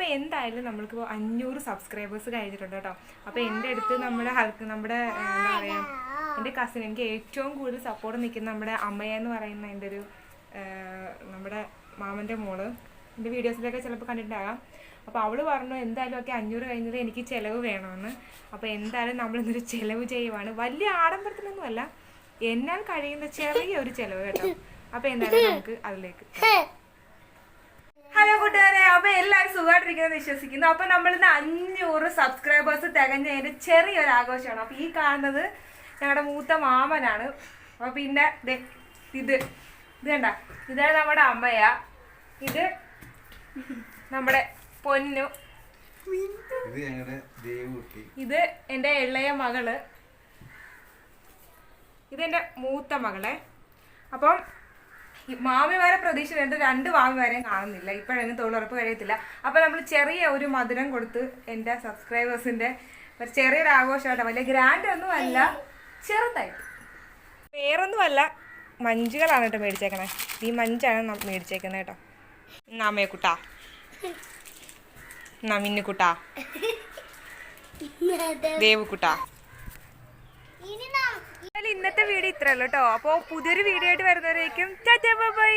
അപ്പോൾ എന്തായാലും നമ്മൾക്ക് 500 സബ്സ്ക്രൈബേഴ്സ് കഴിഞ്ഞിട്ടുണ്ട് കേട്ടോ. അപ്പോൾ എൻ്റെ അടുത്ത് നമ്മുടെ എന്താ പറയുക, എൻ്റെ കസിൻ, എനിക്ക് ഏറ്റവും കൂടുതൽ സപ്പോർട്ട് നിൽക്കുന്ന നമ്മുടെ അമ്മയ എന്ന് പറയുന്ന എൻ്റെ ഒരു നമ്മുടെ മാമൻ്റെ മോള്, എൻ്റെ വീഡിയോസിലൊക്കെ ചിലപ്പോൾ കണ്ടിട്ടുണ്ടാകാം. അപ്പോൾ അവൾ പറഞ്ഞു എന്തായാലും ഒക്കെ 500 കഴിഞ്ഞത് എനിക്ക് ചിലവ് വേണമെന്ന്. അപ്പോൾ എന്തായാലും നമ്മളിന്നൊരു ചിലവ് ചെയ്യുവാണ്. വലിയ ആഡംബരത്തിനൊന്നുമല്ല, എന്നാൽ കഴിയുന്ന ചെറിയൊരു ചിലവ് കേട്ടോ. അപ്പോൾ എന്തായാലും നമുക്ക് അതിലേക്ക്. ഹലോ കൂട്ടുകാരെ, അപ്പോൾ എല്ലാവരും സുഖമായിട്ടിരിക്കുന്നത് വിശ്വസിക്കുന്നു. അപ്പോൾ നമ്മളിന്ന് 500 സബ്സ്ക്രൈബേഴ്സ് തികഞ്ഞതിൻ്റെ ചെറിയൊരു ആഘോഷമാണ്. അപ്പോൾ ഈ കാണുന്നത് ഞങ്ങളുടെ മൂത്ത മാമനാണ്. അപ്പോൾ പിന്നെ ഇത് കണ്ട, ഇതാണ് നമ്മുടെ അമ്മയ, ഇത് നമ്മുടെ പൊന്നു, ഇത് എൻ്റെ ഇളയ മകള്, ഇതെൻ്റെ മൂത്ത മകളെ. അപ്പം മാമി വരെ പ്രതീക്ഷ വേണ്ട, 2 മാമി വരെയും കാണുന്നില്ല, ഇപ്പോഴെങ്കിലും തൊഴിലുറപ്പ് കഴിയത്തില്ല. അപ്പം നമ്മൾ ചെറിയ ഒരു മധുരം കൊടുത്ത് എൻ്റെ സബ്സ്ക്രൈബേഴ്സിൻ്റെ ഒരു ചെറിയൊരു ആഘോഷമായിട്ട്, വലിയ ഗ്രാൻഡ് ഒന്നും അല്ല, ചെറുതായിട്ട്. വേറൊന്നുമല്ല, മഞ്ചുകളാണ് കേട്ടോ മേടിച്ചേക്കണേ. ഈ മഞ്ചാണ് മേടിച്ചേക്കുന്നത് കേട്ടോ. അമ്മയെക്കുട്ടാ, മിന്നുക്കുട്ടാ, ദേവുക്കുട്ടാ. ഇന്നത്തെ വീഡിയോ ഇത്രയല്ലോ കേട്ടോ. അപ്പോൾ പുതിയൊരു വീഡിയോ ആയിട്ട് വരുന്നവരേക്കും ടാറ്റാ ബൈ ബൈ.